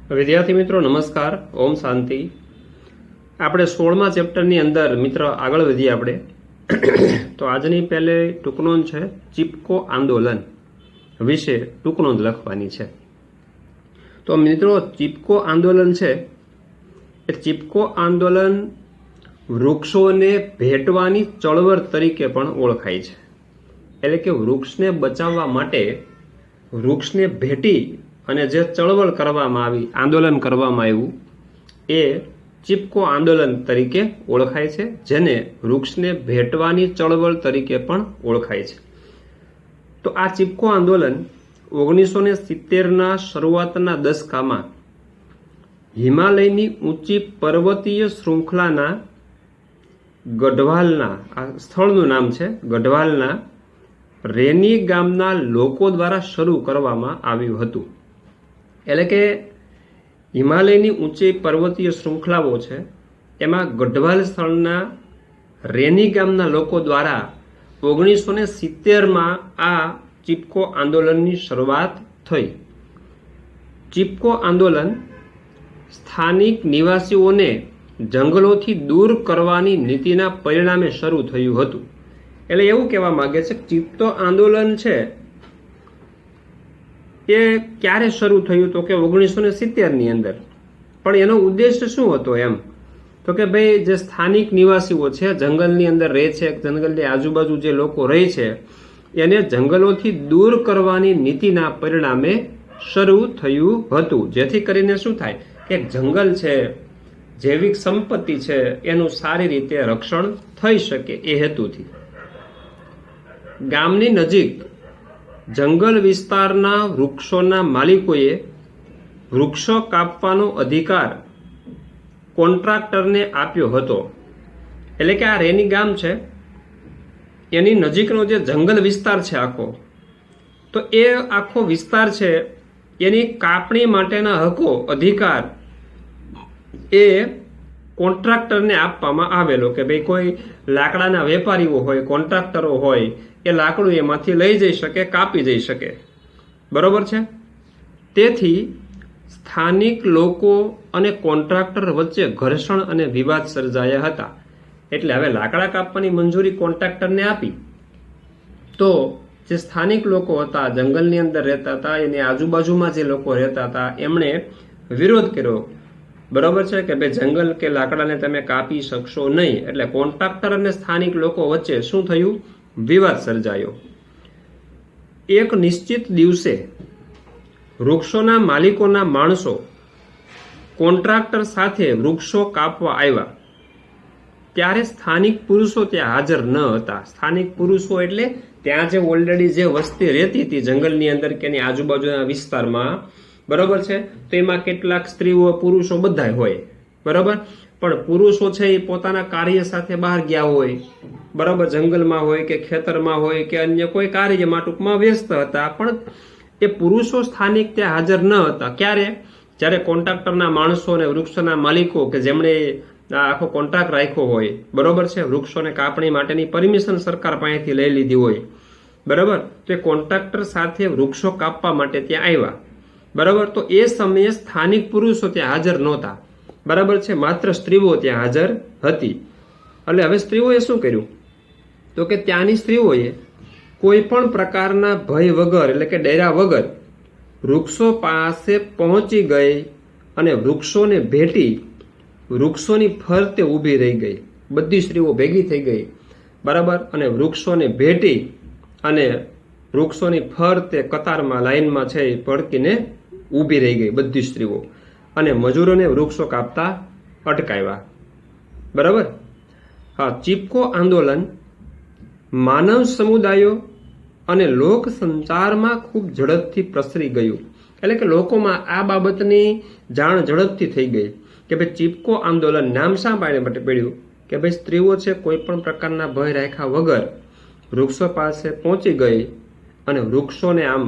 વિદ્યાર્થી મિત્રો નમસ્કાર, ઓમ શાંતિ। આપણે 16મા ચેપ્ટરની અંદર મિત્ર આગળ વધીએ આપણે તો આજની પહેલે ટૂંકનોંધ છે ચિપકો આંદોલન વિશે ટૂંકનોંધ લખવાની છે। તો મિત્રો ચિપકો આંદોલન છે એ ચિપકો આંદોલન વૃક્ષોને ભેટવાની ચળવળ તરીકે પણ ઓળખાય છે। એટલે કે વૃક્ષને બચાવવા માટે વૃક્ષને ભેટી અને જે ચળવળ કરવામાં આવી, આંદોલન કરવામાં આવ્યું એ ચિપકો આંદોલન તરીકે ઓળખાય છે, જેને વૃક્ષને ભેટવાની ચળવળ તરીકે પણ ઓળખાય છે। તો આ ચિપકો આંદોલન 1970ના શરૂઆતના દશકામાં હિમાલયની ઊંચી પર્વતીય શૃંખલાના ગઢવાલના, આ સ્થળનું નામ છે ગઢવાલના રેની ગામના લોકો દ્વારા શરૂ કરવામાં આવ્યું હતું। એટલે કે હિમાલયની ઊંચી પર્વતીય શૃંખલાઓ છે એમાં ગઢવાલ સ્થળના રેની ગામના લોકો દ્વારા 1970માં આ ચિપકો આંદોલનની શરૂઆત થઈ। ચિપકો આંદોલન સ્થાનિક નિવાસીઓને જંગલોથી દૂર કરવાની નીતિના પરિણામે શરૂ થયું હતું। એટલે એવું કહેવા માંગે છે કે ચિપકો આંદોલન છે એ ક્યારે શરૂ થયું, તો કે 1970ની અંદર। પણ એનો ઉદ્દેશ શું હતો એમ, તો કે ભાઈ જે સ્થાનિક નિવાસીઓ છે, જંગલની અંદર રહે છે, જંગલની આજુબાજુ જે લોકો રહે છે એને જંગલોથી દૂર કરવાની નીતિના પરિણામે શરૂ થયું હતું, જેથી કરીને શું થાય કે જંગલ છે, જૈવિક સંપત્તિ છે એનું સારી રીતે રક્ષણ થઈ શકે એ હેતુથી ગામની નજીક જંગલ વિસ્તારના વૃક્ષોના માલિકોએ વૃક્ષો કાપવાનો અધિકાર કોન્ટ્રાક્ટરને આપ્યો હતો। એટલે કે આ રેની ગામ છે એની નજીકનો જે જંગલ વિસ્તાર છે આખો, તો એ આખો વિસ્તાર છે એની કાપણી માટેના હકો, અધિકાર એ કોન્ટ્રાક્ટરને આપવામાં આવેલો કે ભાઈ કોઈ લાકડાના વેપારીઓ હોય, કોન્ટ્રાક્ટરો હોય, એ લાકડું એમાંથી લઈ જઈ શકે, કાપી જઈ શકે, બરોબર છે। તેથી સ્થાનિક લોકો અને કોન્ટ્રાક્ટર વચ્ચે ઘર્ષણ અને વિવાદ સર્જાયા હતા। એટલે હવે લાકડા કાપવાની મંજૂરી કોન્ટ્રાક્ટરને આપી તો જે સ્થાનિક લોકો હતા, જંગલની અંદર રહેતા હતા, એની આજુબાજુમાં જે લોકો રહેતા હતા એમણે વિરોધ કર્યો, બરોબર છે કે ભાઈ જંગલ કે લાકડાને તમે કાપી શકશો નહીં। એટલે કોન્ટ્રાક્ટર અને સ્થાનિક લોકો વચ્ચે શું થયું, વિવાદ સર્જાયો। એક નિશ્ચિત દિવસે વૃક્ષોના માલિકોના માણસો કોન્ટ્રાક્ટર સાથે વૃક્ષો કાપવા આવ્યા ત્યારે સ્થાનિક પુરુષો ત્યાં હાજર ન હતા। સ્થાનિક પુરુષો એટલે ત્યાં જે ઓલરેડી જે વસ્તી રહેતી હતી જંગલની અંદર કે એની આજુબાજુના વિસ્તારમાં, બરોબર છે, તો એમાં કેટલાક સ્ત્રીઓ, પુરુષો બધા હોય, બરોબર। પણ પુરુષો છે એ પોતાના કાર્ય સાથે બહાર ગયા હોય, બરાબર, જંગલમાં હોય કે ખેતરમાં હોય કે અન્ય કોઈ કાર્યમાં ટૂંકમાં વ્યસ્ત હતા, પણ એ પુરુષો સ્થાનિક ત્યાં હાજર ન હતા। ક્યારે? જ્યારે કોન્ટ્રાક્ટરના માણસો અને વૃક્ષોના માલિકો કે જેમણે આખો કોન્ટ્રાક્ટ રાખ્યો હોય, બરોબર છે, વૃક્ષોને કાપણી માટેની પરમિશન સરકાર પાસેથી લઈ લીધી હોય, બરાબર, તો એ કોન્ટ્રાક્ટર સાથે વૃક્ષો કાપવા માટે ત્યાં આવ્યા, બરાબર। તો એ સમયે સ્થાનિક પુરુષો ત્યાં હાજર નહોતા, બરાબર છે, માત્ર સ્ત્રીઓ ત્યાં હાજર હતી। એટલે હવે સ્ત્રીઓએ શું કર્યું, તો કે ત્યાંની સ્ત્રીઓએ કોઈ પણ પ્રકારના ભય વગર, એટલે કે ડેરા વગર વૃક્ષો પાસે પહોંચી ગઈ અને વૃક્ષોને ભેટી વૃક્ષોની ફરતે ઊભી રહી ગઈ। બધી સ્ત્રીઓ ભેગી થઈ ગઈ, બરાબર, અને વૃક્ષોને ભેટી અને વૃક્ષોની ફરતે કતારમાં, લાઈનમાં છે એ પડકીને ઊભી રહી ગઈ બધી સ્ત્રીઓ, અને મજૂરોને વૃક્ષો કાપતા અટકાવ્યા, બરાબર। હા, ચિપકો આંદોલન માનવ સમુદાયો અને લોક સંચારમાં ખૂબ ઝડપથી પ્રસરી ગયું। એટલે કે લોકોમાં આ બાબતની જાણ ઝડપથી થઈ ગઈ કે ભાઈ ચિપકો આંદોલન નામ શા માટે પડ્યું કે ભાઈ સ્ત્રીઓ છે કોઈ પણ પ્રકારના ભય રાખ્યા વગર વૃક્ષો પાસે પહોંચી ગઈ અને વૃક્ષોને આમ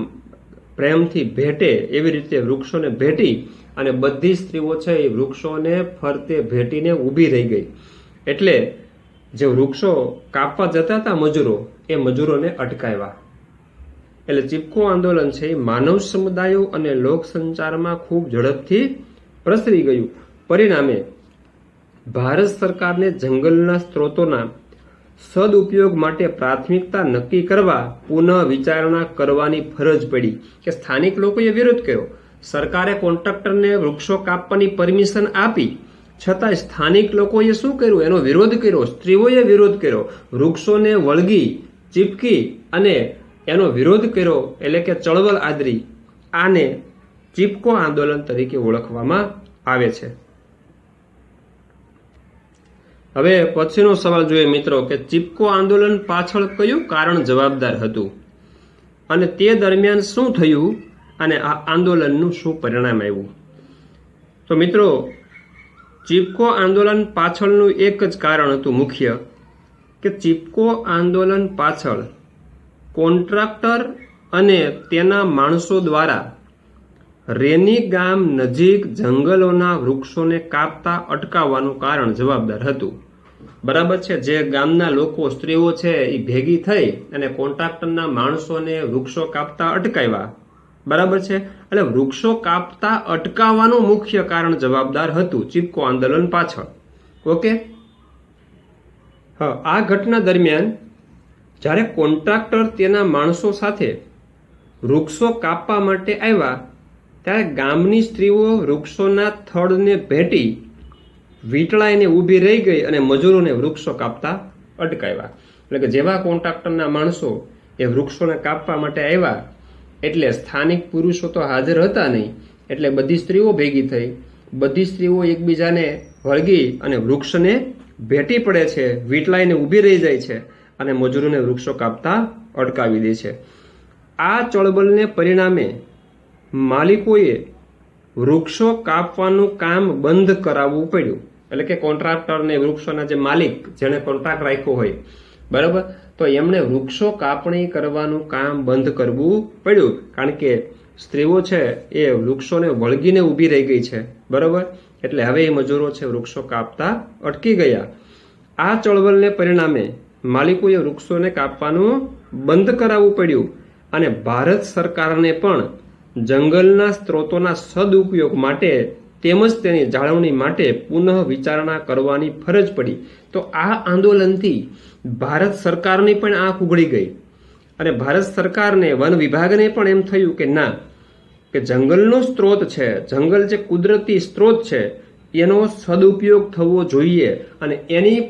પ્રેમથી ભેટે એવી રીતે વૃક્ષોને ભેટી અને બધી સ્ત્રીઓ છે એ વૃક્ષોને ફરતે ભેટીને ઊભી રહી ગઈ। એટલે જે વૃક્ષો કાપવા જતા હતા મજૂરો, એ મજૂરોને અટકાવ્યા। એટલે ચિપકો આંદોલન છે એ માનવ સમુદાયો અને લોક સંચારમાં ખૂબ ઝડપથી પ્રસરી ગયું. પરિણામે ભારત સરકારને જંગલના સ્ત્રોતોના સદઉપયોગ માટે પ્રાથમિકતા નક્કી કરવા પુનઃ વિચારણા કરવાની ફરજ પડી. કે સ્થાનિક લોકોએ વિરોધ કર્યો, સરકારે કોન્ટ્રાક્ટરને વૃક્ષો કાપવાની પરમિશન આપી, છતાં સ્થાનિક લોકોએ શું કર્યું? એનો વિરોધ કર્યો. સ્ત્રીઓએ વિરોધ કર્યો, વૃક્ષોને વળગી ચીપકી અને એનો વિરોધ કર્યો, એટલે કે ચળવળ આદરી. આને ચીપકો આંદોલન તરીકે ઓળખવામાં આવે છે. હવે પછીનો સવાલ જોઈએ મિત્રો કે ચીપકો આંદોલન પાછળ કયું કારણ જવાબદાર હતું અને તે દરમિયાન શું થયું અને આ આંદોલનનું શું પરિણામ આવ્યું? તો મિત્રો, ચીપકો આંદોલન પાછળનું એક જ કારણ હતું મુખ્ય, કે ચીપકો આંદોલન પાછળ કોન્ટ્રાક્ટર અને તેના માણસો દ્વારા રેની ગામ નજીક જંગલોના વૃક્ષોને કાપતા અટકાવવાનું કારણ જવાબદાર હતું. બરાબર છે. જે ગામના લોકો, સ્ત્રીઓ છે, એ ભેગી થઈ અને કોન્ટ્રાક્ટરના માણસોને વૃક્ષો કાપતા અટકાવ્યા. બરાબર છે. એટલે વૃક્ષો કાપતા અટકાવવાનું મુખ્ય કારણ જવાબદાર હતું ચીપકો આંદોલન પાછળ. ઓકે. હા, આ ઘટના દરમિયાન જ્યારે કોન્ટ્રાક્ટર તેના માણસો સાથે વૃક્ષો કાપવા માટે આવ્યા, ત્યારે ગામની સ્ત્રીઓ વૃક્ષોના થડને ભેટી વીંટળાઈને ઊભી રહી ગઈ અને મજૂરોને વૃક્ષો કાપતા અટકાવ્યા. એટલે કે જેવા કોન્ટ્રાક્ટરના માણસો એ વૃક્ષોને કાપવા માટે આવ્યા, એટલે સ્થાનિક પુરુષો તો હાજર હતા નહીં, એટલે બધી સ્ત્રીઓ ભેગી થઈ. બધી સ્ત્રીઓ એકબીજાને વળગી અને વૃક્ષને ભેટી પડે છે, વીંટળાઈને ઊભી રહી જાય છે અને મજૂરોને વૃક્ષો કાપતા અટકાવી દે છે. આ ચળવળને પરિણામે માલિકોએ વૃક્ષો કાપવાનું કામ બંધ કરાવવું પડ્યું. એટલે કે કોન્ટ્રાક્ટરને, વૃક્ષોના જે માલિક, જેને કોન્ટ્રાક્ટ રાખ્યો હોય, બરાબર, તો એમણે વૃક્ષો કાપણી કરવાનું કામ બંધ કરવું પડ્યું. કારણ કે સ્ત્રીઓ છે એ વૃક્ષોને વળગીને ઊભી રહી ગઈ છે, બરાબર. એટલે હવે એ મજૂરો છે વૃક્ષો કાપતા અટકી ગયા. આ ચળવળને પરિણામે માલિકોએ વૃક્ષોને કાપવાનું બંધ કરાવવું પડ્યું અને ભારત સરકારને પણ જંગલના સ્ત્રોતોના સદઉપયોગ માટે તેમજ તેની જાળવણી માટે પુનઃ વિચારણા કરવાની ફરજ પડી. તો આ આંદોલનથી ભારત સરકારની પણ આંખ ઉઘડી ગઈ અને ભારત સરકારને, વન વિભાગને પણ એમ થયું કે ના, કે જંગલનો સ્ત્રોત છે, જંગલ જે કુદરતી સ્ત્રોત છે, એનો સદુપયોગ થવો જોઈએ અને એની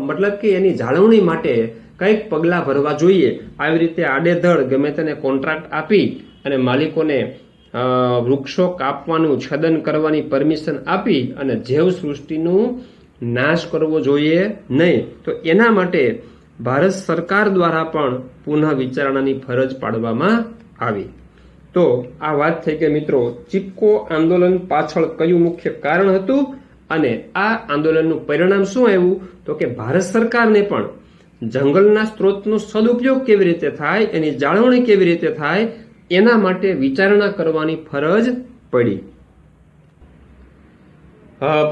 મતલબ કે એની જાળવણી માટે કંઈક પગલાં ભરવા જોઈએ. આવી રીતે આડેધડ ગમે તેને કોન્ટ્રાક્ટ આપી અને માલિકોને વૃક્ષો કાપવાનું, છેદન કરવાની પરમિશન આપી અને જૈવ સૃષ્ટિનું નાશ કરવો જોઈએ નહીં. તો એના માટે ભારત સરકાર દ્વારા પણ પુનઃ વિચારણાની ફરજ પાડવામાં આવી. તો આ વાત થઈ કે મિત્રો, ચીપકો આંદોલન પાછળ કયું મુખ્ય કારણ હતું અને આ આંદોલનનું પરિણામ શું આવ્યું? તો કે ભારત સરકારને પણ જંગલના સ્ત્રોતનો સદુપયોગ કેવી રીતે થાય, એની જાળવણી કેવી રીતે થાય, એના માટે વિચારણા કરવાની ફરજ પડી.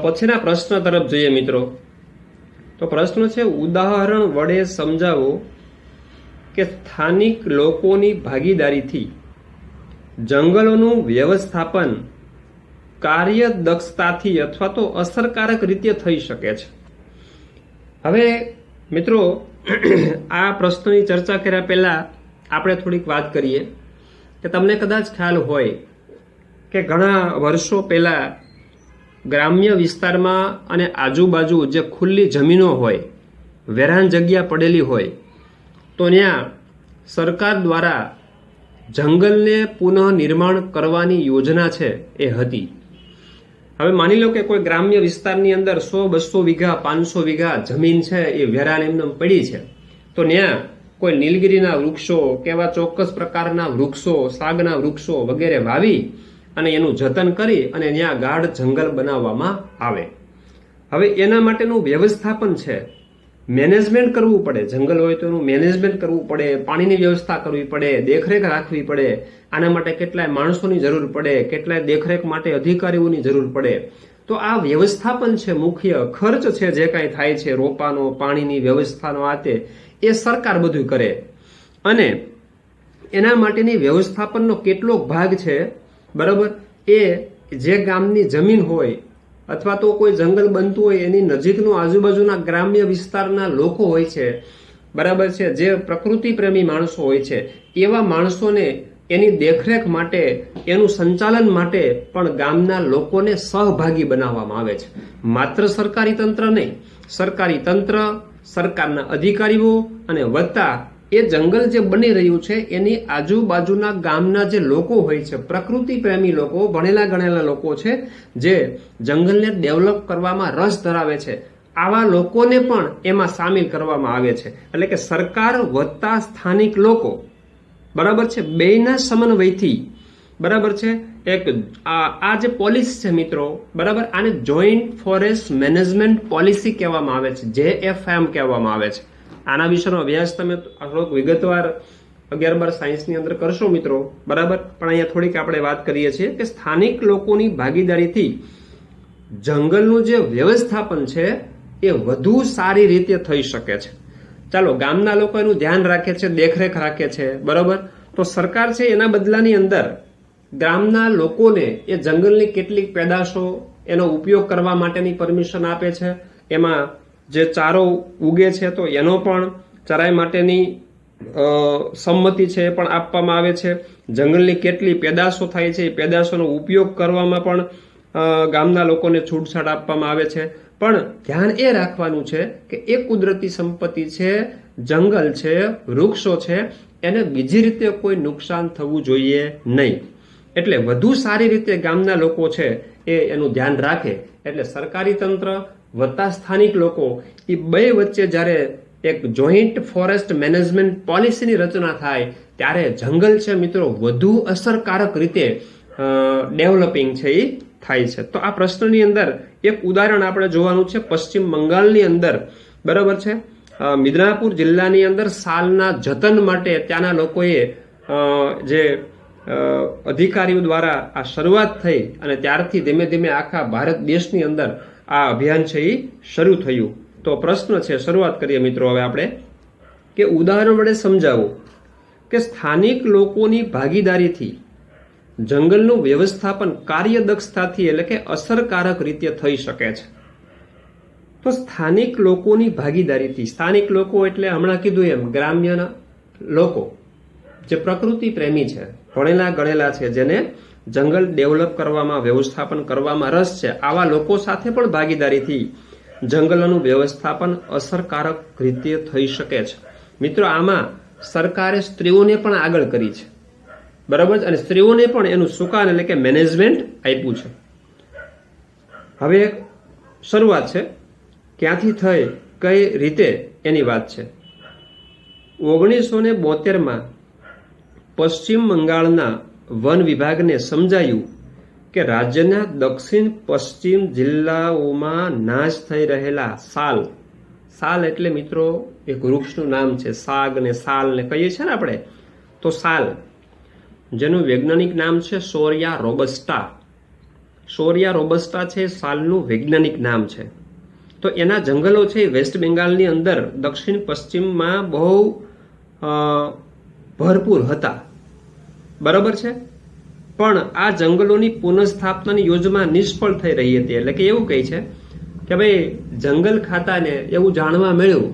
પછીના પ્રશ્ન તરફ જોઈએ મિત્રો. તો પ્રશ્ન છે, ઉદાહરણ વડે સમજાવો કે સ્થાનિક લોકોની ભાગીદારીથી જંગલોનું વ્યવસ્થાપન કાર્યદક્ષતાથી અથવા તો અસરકારક રીતે થઈ શકે છે. હવે મિત્રો, આ પ્રશ્નની ચર્ચા કર્યા પહેલા આપણે થોડીક વાત કરીએ કે તમને કદાચ ખ્યાલ હોય કે ઘણા વર્ષો પહેલા ગ્રામ્ય વિસ્તારમાં અને આજુબાજુ જે ખુલ્લી જમીનો હોય, વેરાન જગ્યા પડેલી હોય, તો ત્યાં સરકાર દ્વારા જંગલને પુનઃ નિર્માણ કરવાની યોજના છે એ હતી. હવે માની લો કે કોઈ ગ્રામ્ય વિસ્તારની અંદર 100-200 વીઘા, 500 વીઘા જમીન છે એ વેરાન એમને પડી છે, તો ત્યાં કોઈ નીલગિરીના વૃક્ષો કે એવા ચોક્કસ પ્રકારના વૃક્ષો, સાગના વૃક્ષો વગેરે વાવી અને એનું જતન કરી અને ત્યાં ગાઢ જંગલ બનાવવામાં આવે. હવે એના માટેનું વ્યવસ્થાપન છે, મેનેજમેન્ટ કરવું પડે. જંગલ હોય તો એનું મેનેજમેન્ટ કરવું પડે, પાણીની વ્યવસ્થા કરવી પડે, દેખરેખ રાખવી પડે. આના માટે કેટલાય માણસોની જરૂર પડે, કેટલાય દેખરેખ માટે અધિકારીઓની જરૂર પડે. તો આ વ્યવસ્થાપન છે, મુખ્ય ખર્ચ છે, જે કાંઈ થાય છે, રોપાનો, પાણીની વ્યવસ્થાનો, આ તે એ સરકાર બધું કરે. અને એના માટેની વ્યવસ્થાપનનો કેટલોક ભાગ છે, બરાબર, એ જે ગામની જમીન હોય અથવા તો કોઈ જંગલ બનતું હોય એની નજીકનું આજુબાજુના ગ્રામ્ય વિસ્તારના લોકો હોય છે, બરાબર છે, જે પ્રકૃતિ પ્રેમી માણસો હોય છે, એવા માણસોને એની દેખરેખ માટે, એનું સંચાલન માટે પણ ગામના લોકોને સહભાગી બનાવવામાં આવે છે. માત્ર સરકારી તંત્ર નહીં, સરકારી તંત્ર, સરકારના અધિકારીઓ અને વત્તા એ જંગલ જે બની રહ્યું છે એની આજુબાજુના ગામના જે લોકો હોય છે, પ્રકૃતિ પ્રેમી લોકો, ભણેલા ગણેલા લોકો છે, જે જંગલને ડેવલપ કરવામાં રસ ધરાવે છે, આવા લોકોને પણ એમાં સામેલ કરવામાં આવે છે. એટલે કે સરકાર વત્તા સ્થાનિક લોકો, બરાબર છે, બેયના સમન્વયથી, બરાબર છે, એક આ જે પોલિસી છે મિત્રો, બરાબર, આને જોઈન્ટ ફોરેસ્ટ મેનેજમેન્ટ પોલિસી કહેવામાં આવે છે, JFM કહેવામાં આવે છે. આના વિશેનો અભ્યાસ તમે થોડોક વિગતવાર 11-12 સાયન્સની અંદર કરશો મિત્રો, બરાબર. પણ અહીંયા થોડીક આપણે વાત કરીએ છીએ કે સ્થાનિક લોકોની ભાગીદારીથી જંગલનું જે વ્યવસ્થાપન છે એ વધુ સારી રીતે થઈ શકે છે. ચાલો, ગામના લોકો એનું ધ્યાન રાખે છે, દેખરેખ રાખે છે, બરાબર. તો સરકાર છે એના બદલાની અંદર ગામના લોકોને એ જંગલની કેટલીક પેદાશો, એનો ઉપયોગ કરવા માટેની પરમિશન આપે છે. એમાં જે ચારો ઉગે છે તો એનો પણ ચરાઈ માટેની સંમતિ છે એ પણ આપવામાં આવે છે. જંગલની કેટલી પેદાશો થાય છે એ પેદાશોનો ઉપયોગ કરવામાં પણ ગામના લોકોને છૂટછાટ આપવામાં આવે છે. પણ ધ્યાન એ રાખવાનું છે કે એ કુદરતી સંપત્તિ છે, જંગલ છે, વૃક્ષો છે, એને બીજી રીતે કોઈ નુકસાન થવું જોઈએ નહીં. એટલે વધુ સારી રીતે ગામના લોકો છે એ એનું ધ્યાન રાખે. એટલે સરકારી તંત્ર વત્તા સ્થાનિક લોકો એ બે વચ્ચે જ્યારે એક જોઈન્ટ ફોરેસ્ટ મેનેજમેન્ટ પોલિસીની રચના થાય ત્યારે જંગલ છે મિત્રો વધુ અસરકારક રીતે ડેવલપિંગ છે એ થાય છે. તો આ પ્રશ્નની અંદર એક ઉદાહરણ આપણે જોવાનું છે. પશ્ચિમ બંગાળની અંદર, બરાબર છે, મિદનાપુર જિલ્લાની અંદર સાલના જતન માટે ત્યાંના લોકોએ જે અધિકારીઓ દ્વારા આ શરૂઆત થઈ અને ત્યારથી ધીમે ધીમે આખા ભારત દેશની અંદર આ અભિયાન છે એ શરૂ થયું. તો પ્રશ્ન છે, શરૂઆત કરીએ મિત્રો હવે આપણે, કે ઉદાહરણ વડે સમજાવો કે સ્થાનિક લોકોની ભાગીદારીથી જંગલનું વ્યવસ્થાપન કાર્યદક્ષતાથી એટલે કે અસરકારક રીતે થઈ શકે છે. તો સ્થાનિક લોકોની ભાગીદારીથી, સ્થાનિક લોકો એટલે હમણાં કીધું એમ ગ્રામ્યના લોકો જે પ્રકૃતિ પ્રેમી છે, ભણેલા ગણેલા છે, જેને જંગલ ડેવલપ કરવામાં, વ્યવસ્થાપન કરવામાં રસ છે, આવા લોકો સાથે પણ ભાગીદારીથી જંગલોનું વ્યવસ્થાપન અસરકારક રીતે થઈ શકે છે. મિત્રો, આમાં સરકારે સ્ત્રીઓને પણ આગળ કરી છે, બરાબર, અને સ્ત્રીઓને પણ એનું સુકાન એટલે કે મેનેજમેન્ટ આપ્યું છે. હવે શરૂઆત છે, ક્યાંથી થઈ, કઈ રીતે, એની વાત છે. 1972માં પશ્ચિમ બંગાળના વન વિભાગને સમજાયું કે રાજ્યના દક્ષિણ પશ્ચિમ જિલ્લાઓમાં નાશ થઈ રહેલા સાલ એટલે મિત્રો એક વૃક્ષનું નામ છે, સાગ ને સાલ ને કહીએ છીએ ને આપણે, તો સાલ, જેનું વૈજ્ઞાનિક નામ છે શોરિયા રોબસ્ટા છે સાલનું વૈજ્ઞાનિક નામ છે. તો એના જંગલો છે વેસ્ટ બેંગાલની અંદર દક્ષિણ પશ્ચિમમાં બહુ ભરપૂર હતા, બરાબર છે. પણ આ જંગલોની પુનઃસ્થાપનાની યોજના નિષ્ફળ થઈ રહી હતી. એટલે કે એવું કહે છે કે ભાઈ જંગલ ખાતાને એવું જાણવા મળ્યું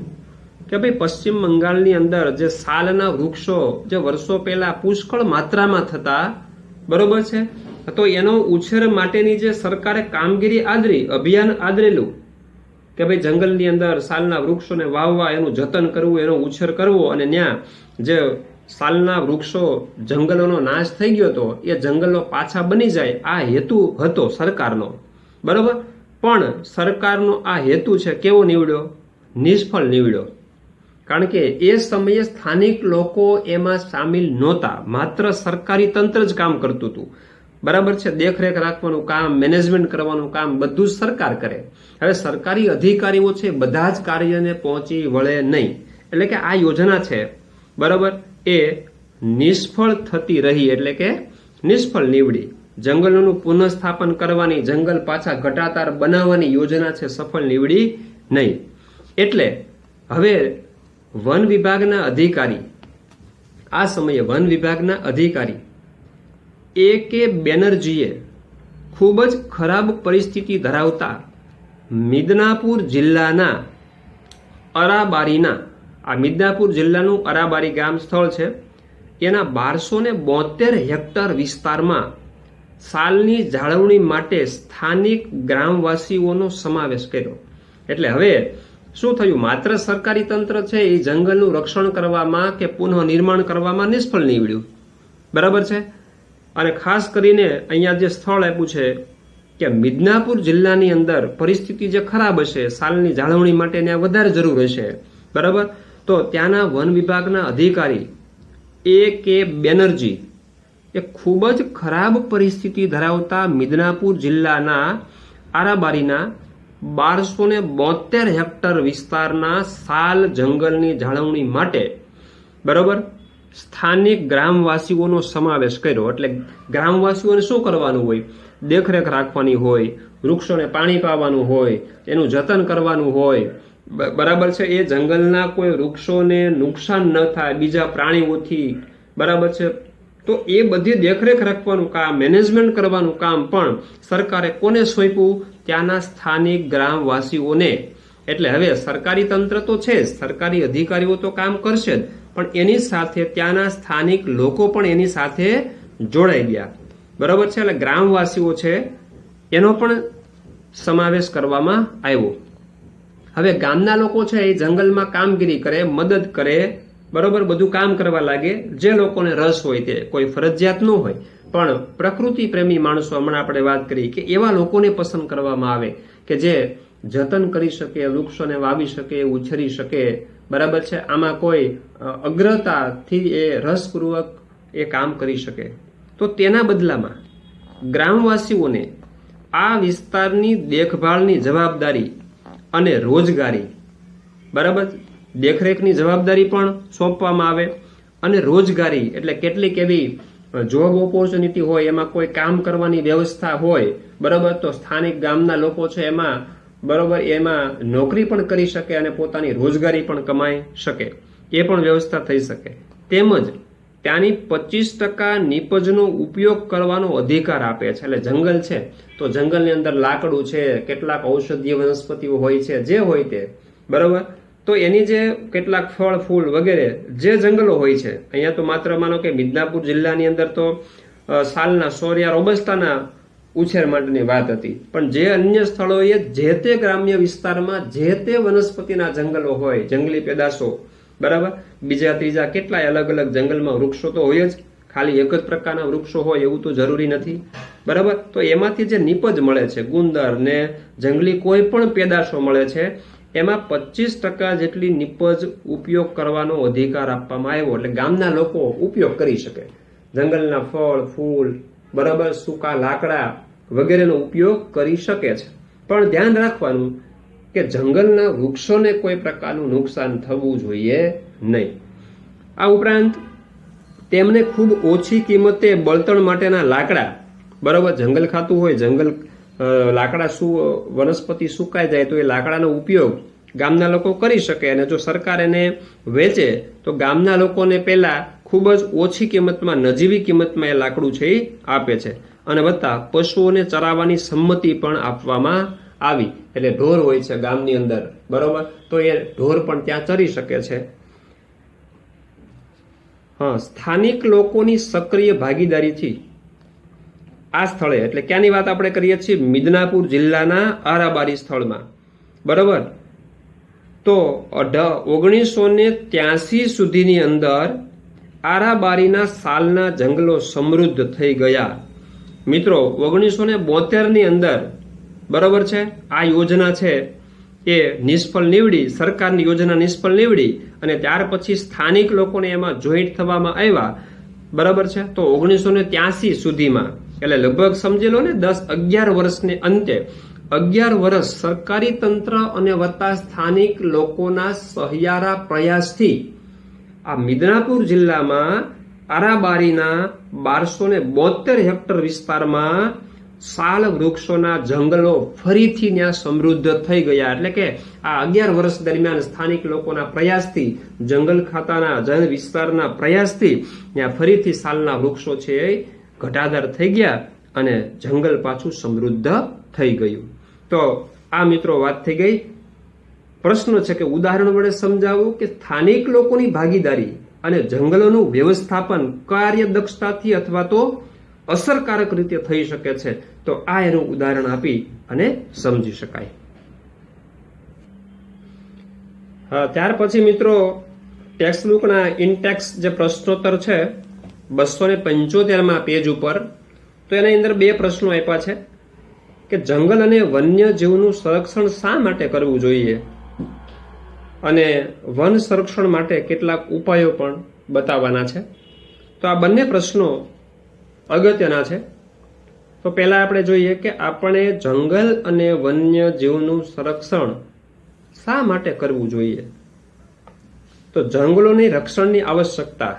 કે ભાઈ પશ્ચિમ બંગાળની અંદર જે સાલના વૃક્ષો જે વર્ષો પહેલા પુષ્કળ માત્રામાં થતા, બરોબર છે, તો એનો ઉછેર માટેની જે સરકારે કામગીરી આદરી, અભિયાન આદરેલું કે ભાઈ જંગલની અંદર સાલના વૃક્ષોને વાવવા, એનું જતન કરવું, એનો ઉછેર કરવો, અને ત્યાં જે સાલના વૃક્ષો, જંગલોનો નાશ થઈ ગયો હતો એ જંગલો પાછા બની જાય, આ હેતુ હતો સરકારનો, બરોબર. પણ સરકારનો આ હેતુ છે કેવો નીવડ્યો? નિષ્ફળ નીવડ્યો. કારણ કે એ સમયે સ્થાનિક લોકો એમાં સામેલ નહોતા, માત્ર સરકારી તંત્ર જ કામ કરતું હતું, બરાબર છે. દેખરેખ રાખવાનું કામ, મેનેજમેન્ટ કરવાનું કામ બધું જ સરકાર કરે. હવે સરકારી અધિકારીઓ છે બધા જ કાર્યને પહોંચી વળે નહીં. એટલે કે આ યોજના છે, બરાબર, એ નિષ્ફળ થતી રહી, એટલે કે નિષ્ફળ નીવડી. જંગલોનું પુનઃસ્થાપન કરવાની, જંગલ પાછા ઘટાતાર બનાવવાની યોજના છે, સફળ નીવડી નહીં. એટલે હવે વન વિભાગના અધિકારી, આ સમયે વન વિભાગના અધિકારી A.K. બેનર્જીએ ખૂબ જ ખરાબ પરિસ્થિતિ ધરાવતા મિદનાપુર જિલ્લાના અરાબારીના, આ મિદનાપુર જિલ્લાનું અરાબારી ગામ સ્થળ છે, એના 1272 હેક્ટર વિસ્તારમાં સાલની જાળવણી માટે સ્થાનિક ગ્રામવાસીઓનો સમાવેશ કર્યો. એટલે હવે શું થયું? માત્ર સરકારી તંત્ર છે એ જંગલનું રક્ષણ કરવામાં કે પુનઃનિર્માણ કરવામાં નિષ્ફળ નીવડ્યું. બરાબર છે. અને ખાસ કરીને અહીંયા જે સ્થળ આપ્યું છે કે મિદનાપુર જિલ્લાની અંદર પરિસ્થિતિ જે ખરાબ હશે, સાલની જાળવણી માટે ત્યાં વધારે જરૂર હશે. બરાબર. તો ત્યાંના વન વિભાગના અધિકારી A.K. બેનર્જી એ ખૂબ જ ખરાબ પરિસ્થિતિ ધરાવતા મિદનાપુર જિલ્લાના આરાબારીના 1272 હેક્ટર વિસ્તારના સાલ જંગલની જાળવણી માટે બરાબર સ્થાનિક ગ્રામવાસીઓનો સમાવેશ કર્યો. એટલે ગ્રામવાસીઓને શું કરવાનું હોય? દેખરેખ રાખવાની હોય, વૃક્ષોને પાણી પાવાનું હોય, એનું જતન કરવાનું હોય. બરાબર છે. એ જંગલના કોઈ વૃક્ષોને નુકસાન ન થાય બીજા પ્રાણીઓથી. બરાબર છે. તો એ બધી દેખરેખ રાખવાનું કામ, મેનેજમેન્ટ કરવાનું કામ પણ સરકારે કોને સોંપ્યું? ત્યાંના સ્થાનિક ગ્રામવાસીઓને. એટલે હવે સરકારી તંત્ર તો છે જ, સરકારી અધિકારીઓ તો કામ કરશે જ, પણ એની સાથે ત્યાંના સ્થાનિક લોકો પણ એની સાથે જોડાઈ ગયા. બરાબર છે. એટલે ગ્રામવાસીઓ છે એનો પણ સમાવેશ કરવામાં આવ્યો. હવે ગામના લોકો છે એ જંગલમાં કામગીરી કરે, મદદ કરે, બરોબર, બધું કામ કરવા લાગે. જે લોકોને રસ હોય તે, કોઈ ફરજિયાત ન હોય, પણ પ્રકૃતિ પ્રેમી માણસો, હમણાં આપણે વાત કરી કે એવા લોકોને પસંદ કરવામાં આવે કે જે જતન કરી શકે, વૃક્ષોને વાવી શકે, ઉછેરી શકે. બરાબર છે. આમાં કોઈ અગ્રતાથી એ રસપૂર્વક એ કામ કરી શકે. તો તેના બદલામાં ગ્રામવાસીઓને આ વિસ્તારની દેખભાળની જવાબદારી અને રોજગારી, બરાબર, દેખરેખની જવાબદારી પણ સોંપવામાં આવે. અને રોજગારી એટલે કેટલીક એવી જોબ ઓપોર્ચ્યુનિટી હોય, એમાં કોઈ કામ કરવાની વ્યવસ્થા હોય. બરાબર. તો સ્થાનિક ગામના લોકો છે એમાં બરાબર એમાં નોકરી પણ કરી શકે અને પોતાની રોજગારી પણ કમાઈ શકે. એ પણ વ્યવસ્થા થઈ શકે. તેમજ ત્યાંની 25% નીપજનો ઉપયોગ કરવાનો અધિકાર આપે છે. એટલે જંગલ છે તો જંગલની અંદર લાકડું છે, કેટલાક ઔષધીય વનસ્પતિઓ હોય છે, જે હોય તે. બરાબર. તો એની જે કેટલાક ફળ ફૂલ વગેરે જે જંગલો હોય છે, અહીંયા તો માત્ર માનો કે મિદનાપુર જિલ્લાની અંદર તો સાલના, સોરિયા, રોબસ્ટાના ઉછેર માટેની વાત હતી, પણ જે અન્ય સ્થળોએ જે તે ગ્રામ્ય વિસ્તારમાં જે તે વનસ્પતિના જંગલો હોય, જંગલી પેદાશો, બરાબર, બીજા ત્રીજા કેટલાય અલગ અલગ જંગલમાં વૃક્ષો તો હોય જ. ખાલી એક જ પ્રકારના વૃક્ષો હોય એવું તો જરૂરી નથી. બરાબર. તો એમાંથી જે નીપજ મળે છે, ગુંદર ને જંગલી કોઈ પણ પેદાશો મળે છે, એમાં 25% જેટલી નીપજ ઉપયોગ કરવાનો અધિકાર આપવામાં આવ્યો. એટલે ગામના લોકો ઉપયોગ કરી શકે. જંગલના ફળ ફૂલ, બરાબર, સૂકા લાકડા વગેરેનો ઉપયોગ કરી શકે છે. પણ ધ્યાન રાખવાનું કે જંગલના વૃક્ષોને કોઈ પ્રકારનું નુકસાન થવું જોઈએ નહીં. આ ઉપરાંત તેમને ખૂબ ઓછી કિંમતે બળતણ માટેના લાકડા, બરાબર, જંગલ ખાતું હોય, જંગલ લાકડા વનસ્પતિ સુકાઈ જાય તો એ લાકડાનો ઉપયોગ ગામના લોકો કરી શકે. અને જો સરકાર એને વેચે તો ગામના લોકોને પહેલા ખૂબ જ ઓછી કિંમતમાં, નજીવી કિંમતમાં એ લાકડું છે એ આપે છે. અને વત્તા પશુઓને ચરાવવાની સંમતિ પણ આપવામાં આવી. એટલે ઢોર હોય છે ગામની અંદર, બરોબર, તો એ ઢોર પણ ત્યાં ચરી શકે છે. હા, સ્થાનિક લોકોની સક્રિય ભાગીદારીથી આ સ્થળે, એટલે ક્યાંની વાત આપણે કરીએ છીએ? મિદનાપુર જિલ્લાના આરાબારી સ્થળમાં. બરોબર. તો 1983 સુધીની અંદર આરાબારીના સાલના જંગલો સમૃદ્ધ થઈ ગયા. મિત્રો, 1972ની અંદર, બરોબર છે, આ યોજના છે એ નિષ્ફળ નીવડી, સરકારની યોજના નિષ્ફળ નીવડી. અને ત્યાર પછી સ્થાનિક લોકોને એમાં જોઈન્ટ થવામાં આવ્યા. બરાબર છે. તો 1983 સુધીમાં, એટલે લગભગ સમજી લો ને 10-11 વર્ષને અંતે 11 વર્ષ સરકારી તંત્ર અને વત્તા સ્થાનિક લોકોના સહિયારા પ્રયાસથી આ મિદનાપુર જિલ્લામાં આરાબારીના 1272 હેક્ટર વિસ્તારમાં સાલ વૃક્ષોના જંગલો ફરીથી ત્યાં સમૃદ્ધ થઈ ગયા. એટલે કે આ 11 વર્ષ દરમિયાન સ્થાનિક લોકોના પ્રયાસથી, જંગલ ખાતાના, જંગલ વિસ્તારના પ્રયાસથી ત્યાં ફરીથી સાલના વૃક્ષો છે એ ઘટાદાર થઈ ગયા. અને જંગલ પાછું સમૃદ્ધ થઈ ગયું. તો આ મિત્રો વાત થઈ ગઈ. પ્રશ્ન છે કે ઉદાહરણ વડે સમજાવો કે સ્થાનિક લોકોની ભાગીદારી અને જંગલોનું વ્યવસ્થાપન કાર્યદક્ષતાથી અથવા તો અસરકારક રીતે થઈ શકે છે. તો આ એનું ઉદાહરણ આપી અને સમજી શકાય. ત્યાર પછી મિત્રો ટેક્સ્ટ બુકના ઇનટેક્સ જે પ્રશ્નોત્તર છે 275 પેજ ઉપર, તો એની અંદર 2 પ્રશ્નો આપ્યા છે કે જંગલ અને વન્ય જીવનું સંરક્ષણ શા માટે કરવું જોઈએ અને વન સંરક્ષણ માટે કેટલાક ઉપાયો પણ બતાવવાના છે. તો આ બંને પ્રશ્નો અગત્યના છે. તો પહેલા આપણે જોઈએ કે આપણે જંગલ અને વન્ય જીવનું સંરક્ષણ શા માટે કરવું જોઈએ. તો જંગલોની રક્ષણની આવશ્યકતા,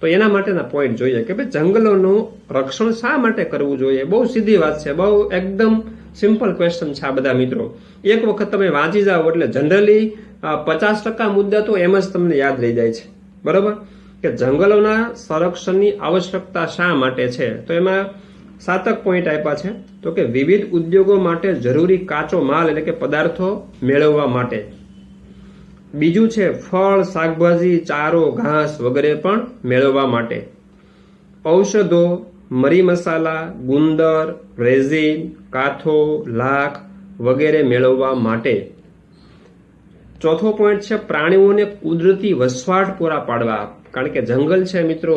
તો એના માટેના પોઈન્ટ જોઈએ કે ભાઈ જંગલોનું રક્ષણ શા માટે કરવું જોઈએ. બહુ સીધી વાત છે, બહુ એકદમ સિમ્પલ ક્વેશ્ચન છે આ બધા મિત્રો. એક વખત તમે વાંચી જાઓ એટલે જનરલી 50% મુદ્દા તો એમ જ તમને યાદ રહી જાય છે. બરોબર, કે જંગલોના સંરક્ષણની આવશ્યકતા શા માટે છે. તો એમાં 7 પોઈન્ટ આપ્યા છે. તો કે વિવિધ ઉદ્યોગો માટે જરૂરી કાચો માલ એટલે કે પદાર્થો મેળવવા માટે. બીજું છે ફળ, શાકભાજી, ચારો, ઘાસ વગેરે પણ મેળવવા માટે. ઔષધો, મરી મસાલા, ગુંદર, રેઝિન, કાથો, લાખ વગેરે મેળવવા માટે. ચોથો પોઈન્ટ છે પ્રાણીઓને કુદરતી વસવાટ પૂરા પાડવા. કારણ કે જંગલ છે મિત્રો,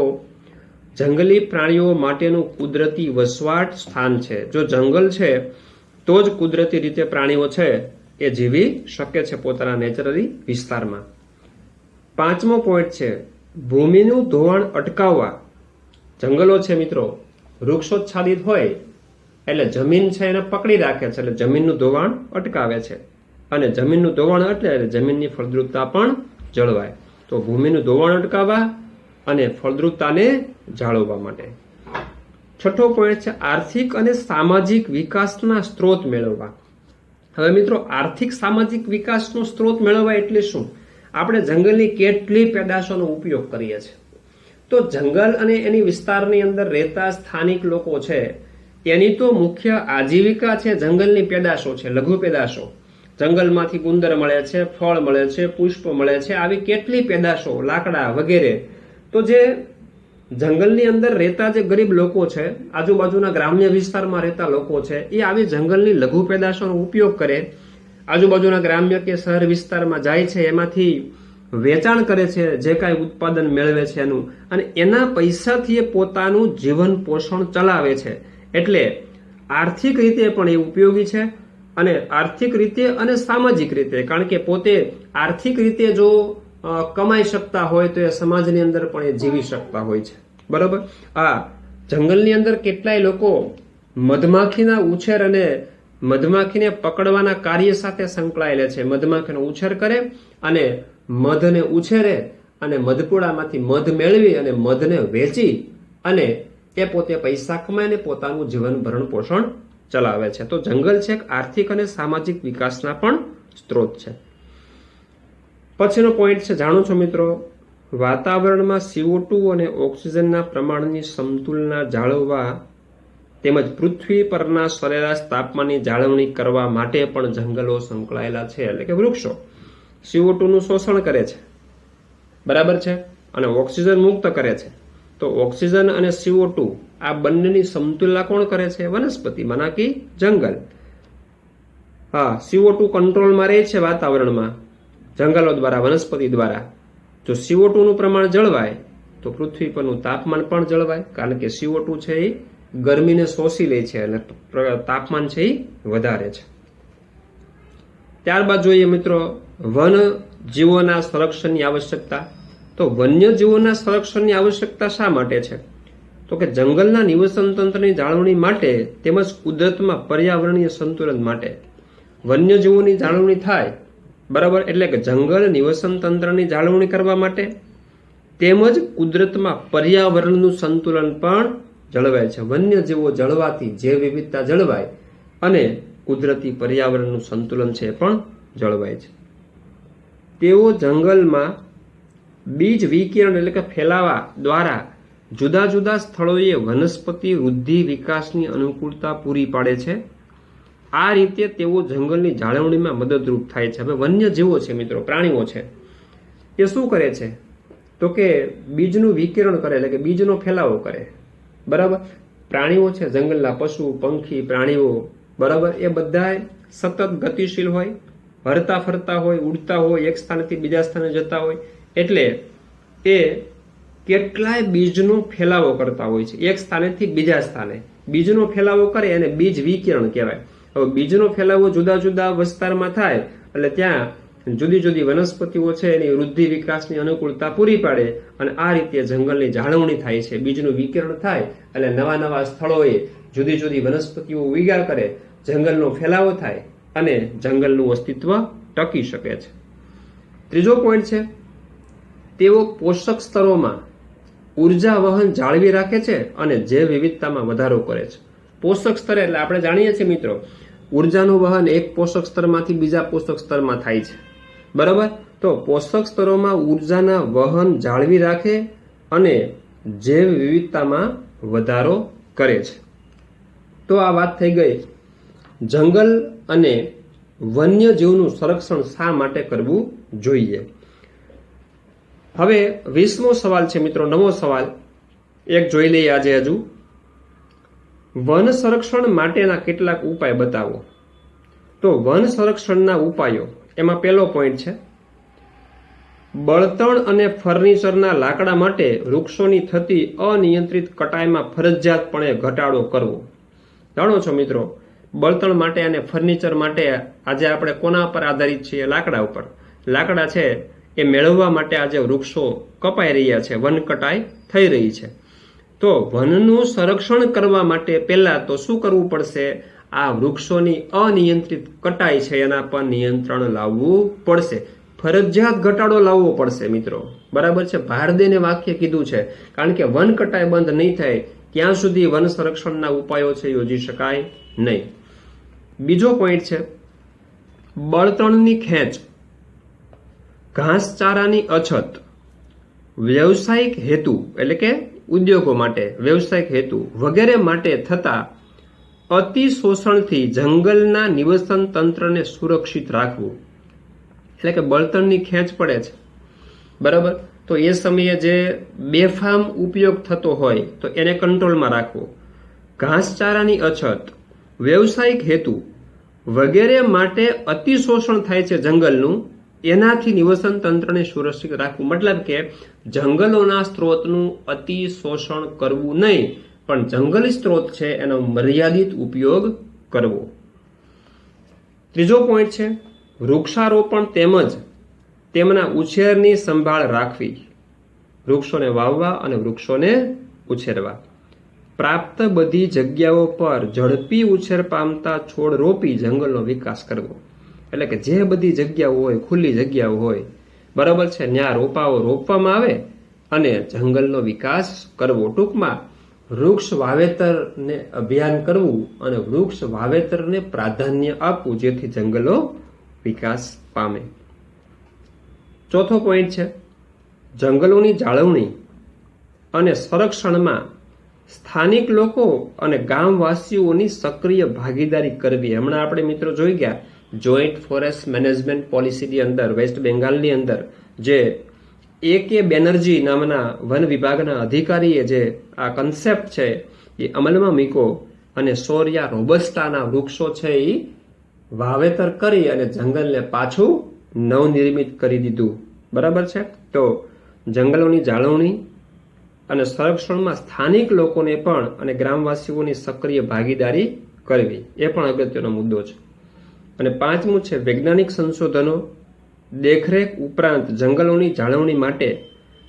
જંગલી પ્રાણીઓ માટેનું કુદરતી વસવાટ સ્થાન છે. જો જંગલ છે તો જ કુદરતી રીતે પ્રાણીઓ છે એ જીવી શકે છે પોતાના નેચરલી વિસ્તારમાં. 5મો પોઈન્ટ છે ભૂમિનું ધોવાણ અટકાવવા. જંગલો છે મિત્રો વૃક્ષોચ્છાદિત હોય એટલે જમીન છે એને પકડી રાખે છે, એટલે જમીનનું ધોવાણ અટકાવે છે. અને જમીનનું ધોવાણ એટલે જમીનની ફળદ્રુપતા પણ જળવાય. તો ભૂમિનું ધોવાણ અટકાવવા અને ફળદ્રુપતાને જાળવવા માટે. 6થો પોઈન્ટ છે આર્થિક અને સામાજિક વિકાસના સ્ત્રોત મેળવવા. હવે મિત્રો આર્થિક સામાજિક વિકાસનો સ્ત્રોત મેળવવા એટલે શું? આપણે જંગલની કેટલી પેદાશોનો ઉપયોગ કરીએ છીએ. તો જંગલ અને એની વિસ્તારની અંદર રહેતા સ્થાનિક લોકો છે એની તો મુખ્ય આજીવિકા છે જંગલની પેદાશો છે, લઘુ પેદાશો. જંગલમાંથી ગુંદર મળે છે, ફળ મળે છે, પુષ્પ મળે છે, આવી કેટલી પેદાશો, લાકડા વગેરે. તો જે જંગલની અંદર રહેતા જે ગરીબ લોકો છે, આજુબાજુના ગ્રામ્ય વિસ્તારમાં રહેતા લોકો છે, એ આવી જંગલની લઘુ પેદાશોનો ઉપયોગ કરે. આજુબાજુના ગ્રામ્ય કે શહેર વિસ્તારમાં જાય છે, એમાંથી વેચાણ કરે છે, જે કાંઈ ઉત્પાદન મેળવે છે એનું, અને એના પૈસાથી એ પોતાનું જીવન પોષણ ચલાવે છે. એટલે આર્થિક રીતે પણ એ ઉપયોગી છે, અને આર્થિક રીતે અને સામાજિક રીતે, કારણ કે પોતે આર્થિક રીતે જો કમાઈ શકતા હોય તો એ સમાજની અંદર પણ એ જીવી શકતા હોય છે. બરોબર. જંગલની અંદર કેટલાય લોકો મધમાખીના ઉછેર અને મધમાખીને પકડવાના કાર્ય સાથે સંકળાયેલા છે. મધમાખીનો ઉછેર કરે અને મધને ઉછેરે અને મધપુડામાંથી મધ મેળવી અને મધને વેચી અને એ પોતે પૈસા કમાઈને પોતાનું જીવન ભરણ પોષણ ચલાવે છે. તો જંગલ છે એક આર્થિક અને સામાજિક વિકાસના પણ સ્ત્રોત છે. પછીનો પોઈન્ટ છે, જાણો છો મિત્રો, વાતાવરણમાં CO2 અને ઓક્સિજનના પ્રમાણની સમતુલના જાળવવા તેમજ પૃથ્વી પરના સરેરાશ તાપમાનની જાળવણી કરવા માટે પણ જંગલો સંકળાયેલા છે. એટલે કે વૃક્ષો CO2 નું શોષણ કરે છે, બરાબર છે, અને ઓક્સિજન મુક્ત કરે છે. તો ઓક્સિજન અને CO2 આ બંનેની સમતુલના કોણ કરે છે? વનસ્પતિ, મનાકી જંગલ. CO2 કંટ્રોલમાં રહે છે વાતાવરણમાં જંગલો દ્વારા, વનસ્પતિ દ્વારા. જો CO2 નું પ્રમાણ જળવાય તો પૃથ્વી પરનું તાપમાન પણ જળવાય, કારણ કે CO2 છે એ ગરમીને શોષી લે છે અને તાપમાન છે એ વધારે છે. ત્યારબાદ જોઈએ મિત્રો વન જીવોના સંરક્ષણની આવશ્યકતા. તો વન્ય જીવોના સંરક્ષણની આવશ્યકતા શા માટે છે? તો કે જંગલના નિવસન તંત્રની જાળવણી માટે તેમજ કુદરતમાં પર્યાવરણીય સંતુલન માટે. વન્ય જીવોની જાળવણી થાય, બરાબર, એટલે કે જંગલ નિવસન તંત્રની જાળવણી કરવા માટે તેમજ કુદરતમાં પર્યાવરણનું સંતુલન પણ જળવાય છે. વન્ય જીવો જળવાથી જૈવ વિવિધતા જળવાય અને કુદરતી પર્યાવરણનું સંતુલન છે પણ જળવાય છે. તેઓ જંગલમાં બીજ વિકિરણ એટલે કે ફેલાવા દ્વારા જુદા જુદા સ્થળોએ વનસ્પતિ વૃદ્ધિ વિકાસની અનુકૂળતા પૂરી પાડે છે. આ રીતે તેઓ જંગલની જાળવણીમાં મદદરૂપ થાય છે. હવે વન્ય જીવો છે મિત્રો, પ્રાણીઓ છે, એ શું કરે છે તો કે બીજનું વિકિરણ કરે, એટલે કે બીજનો ફેલાવો કરે. બરાબર. પ્રાણીઓ છે, જંગલના પશુ પંખી પ્રાણીઓ, બરાબર, એ બધા સતત ગતિશીલ હોય, હરતા ફરતા હોય, ઉડતા હોય, એક સ્થાનેથી બીજા સ્થાને જતા હોય, એટલે એ કેટલાય બીજનો ફેલાવો કરતા હોય છે. એક સ્થાનેથી બીજા સ્થાને બીજનો ફેલાવો કરે અને બીજ વિકિરણ કહેવાય. હવે બીજનો ફેલાવો જુદા જુદા વિસ્તારમાં થાય એટલે ત્યાં જુદી જુદી વનસ્પતિઓ છે એની વૃદ્ધિ વિકાસની અનુકૂળતા પૂરી પાડે અને આ રીતે જંગલની જાળવણી થાય છે. બીજનું વિકિરણ થાય એટલે નવા નવા સ્થળોએ જુદી જુદી વનસ્પતિઓ ઉગાર કરે, જંગલનો ફેલાવો થાય અને જંગલનું અસ્તિત્વ ટકી શકે છે. ત્રીજો પોઈન્ટ છે, તેઓ પોષક સ્તરોમાં ઉર્જા વહન જાળવી રાખે છે અને જૈવ વિવિધતામાં વધારો કરે છે. પોષક સ્તર એટલે આપણે જાણીએ છીએ મિત્રો, ઉર્જાનું વહન એક પોષક સ્તરમાંથી બીજા પોષક સ્તરમાં થાય છે. બરાબર. તો પોષક સ્તરોમાં ઉર્જાના વહન જાળવી રાખે અને જૈવ વિવિધતામાં વધારો કરે છે. તો આ વાત થઈ ગઈ જંગલ અને વન્યજીવનું સંરક્ષણ શા માટે કરવું જોઈએ. હવે 20મો સવાલ છે મિત્રો, નવો સવાલ એક જોઈ લઈએ આજે. હજુ વન સંરક્ષણ માટેના કેટલાક ઉપાય બતાવો. તો વન સંરક્ષણના ઉપાયો, એમાં પહેલો પોઈન્ટ છે, બળતણ અને ફર્નિચરના લાકડા માટે વૃક્ષોની થતી અનિયંત્રિત કટાઈમાં ફરજિયાતપણે ઘટાડો કરવો. જાણો છો મિત્રો, બળતણ માટે અને ફર્નિચર માટે આજે આપણે કોના પર આધારિત છીએ? લાકડા ઉપર. લાકડા છે એ મેળવવા માટે આજે વૃક્ષો કપાઈ રહ્યા છે, વન કટાઈ થઈ રહી છે. તો વનનું સંરક્ષણ કરવા માટે પહેલા તો શું કરવું પડશે? આ વૃક્ષોની અનિયંત્રિત કટાઈ છે એના પર નિયંત્રણ લાવવું પડશે. ફરજિયાત ઘટાડો લાવવો પડશે મિત્રો. બરાબર છે. ભારદેને વાક્ય કીધું છે, કારણ કે વન કટાઈ બંધ નહીં થાય ત્યાં સુધી વન સંરક્ષણના ઉપાયો છે યોજી શકાય નહીં. બીજો પોઈન્ટ છે, બળતણની ખેંચ, ઘાસચારાની અછત, વ્યવસાયિક હેતુ એટલે કે ઉદ્યોગો માટે, વ્યવસાયિક હેતુ વગેરે માટે થતા અતિશોષણથી જંગલના નિવસન તંત્રને સુરક્ષિત રાખવું. એટલે કે બળતણની ખેંચ પડે છે, બરાબર, તો એ સમયે જે બેફામ ઉપયોગ થતો હોય તો એને કંટ્રોલમાં રાખવો. ઘાસચારાની અછત, વ્યવસાયિક હેતુ વગેરે માટે અતિશોષણ થાય છે જંગલનું, એનાથી નિવસન તંત્રને સુરક્ષિત રાખવું. મતલબ કે જંગલોના સ્ત્રોતનું અતિશોષણ કરવું નહીં, પણ જંગલી સ્ત્રોત છે એનો મર્યાદિત ઉપયોગ કરવો. ત્રીજો પોઈન્ટ છે, વૃક્ષારોપણ તેમજ તેમના ઉછેરની સંભાળ રાખવી. વૃક્ષોને વાવવા અને વૃક્ષોને ઉછેરવા. પ્રાપ્ત બધી જગ્યાઓ પર ઝડપી ઉછેર પામતા છોડ રોપી જંગલનો વિકાસ કરવો. એટલે કે જે બધી જગ્યાઓ હોય, ખુલ્લી જગ્યાઓ હોય, બરાબર છે, ત્યાં રોપવામાં આવે અને જંગલનો વિકાસ કરવો. ટૂંકમાં વૃક્ષ વાવેતરને અભિયાન કરવું અને વૃક્ષ વાવેતરને પ્રાધાન્ય આપવું, જેથી જંગલો વિકાસ પામે. ચોથો પોઈન્ટ છે, જંગલોની જાળવણી અને સંરક્ષણમાં સ્થાનિક લોકો અને ગામવાસીઓની સક્રિય ભાગીદારી કરવી. હમણાં આપણે મિત્રો જોઈ ગયા જોઈન્ટ ફોરેસ્ટ મેનેજમેન્ટ પોલિસીની અંદર વેસ્ટ બેંગાલની અંદર જે A.K. બેનર્જી નામના વન વિભાગના અધિકારીએ જે આ કન્સેપ્ટ છે એ અમલમાં મૂક્યો અને સોરિયા રોબસ્ટાના વૃક્ષો છે એ વાવેતર કરી અને જંગલને પાછું નવનિર્મિત કરી દીધું. બરાબર છે. તો જંગલોની જાળવણી અને સંરક્ષણમાં સ્થાનિક લોકોને પણ અને ગ્રામવાસીઓની સક્રિય ભાગીદારી કરવી, એ પણ અગત્યનો મુદ્દો છે. અને પાંચમું છે, વૈજ્ઞાનિક સંશોધનો, દેખરેખ ઉપરાંત જંગલોની જાળવણી માટે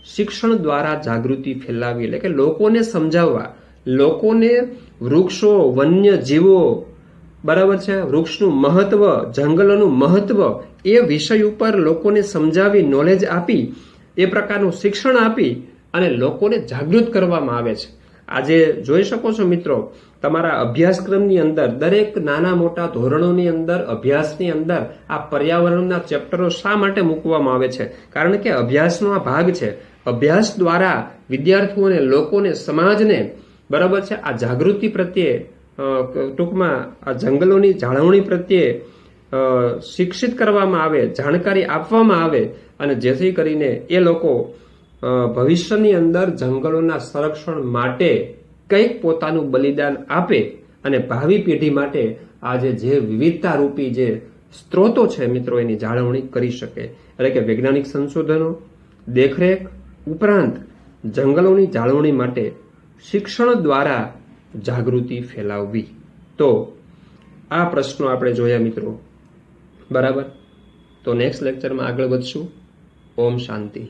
શિક્ષણ દ્વારા જાગૃતિ ફેલાવી. એટલે કે લોકોને સમજાવવા, લોકોને વૃક્ષો, વન્ય જીવો, બરાબર છે, વૃક્ષનું મહત્વ, જંગલોનું મહત્વ, એ વિષય ઉપર લોકોને સમજાવી, નોલેજ આપી, એ પ્રકારનું શિક્ષણ આપી અને લોકોને જાગૃત કરવામાં આવે છે. આજે જોઈ શકો છો મિત્રો, તમારા અભ્યાસક્રમની અંદર દરેક નાના મોટા ધોરણોની અંદર, અભ્યાસની અંદર આ પર્યાવરણના ચેપ્ટરો શા માટે મૂકવામાં આવે છે? કારણ કે અભ્યાસનો આ ભાગ છે. અભ્યાસ દ્વારા વિદ્યાર્થીઓને, લોકોને, સમાજને બરાબર છે આ જાગૃતિ પ્રત્યે, ટૂંકમાં આ જંગલોની જાળવણી પ્રત્યે શિક્ષિત કરવામાં આવે, જાણકારી આપવામાં આવે, અને જેથી કરીને એ લોકો ભવિષ્યની અંદર જંગલોના સંરક્ષણ માટે કંઈક પોતાનું બલિદાન આપે અને ભાવિ પેઢી માટે આજે જે વિવિધતા રૂપી જે સ્ત્રોતો છે મિત્રો એની જાળવણી કરી શકે. એટલે કે વૈજ્ઞાનિક સંશોધનો, દેખરેખ ઉપરાંત જંગલોની જાળવણી માટે શિક્ષણ દ્વારા જાગૃતિ ફેલાવવી. તો આ પ્રશ્નો આપણે જોયા મિત્રો, બરાબર. તો નેક્સ્ટ લેક્ચરમાં આગળ વધશું. ઓમ શાંતિ.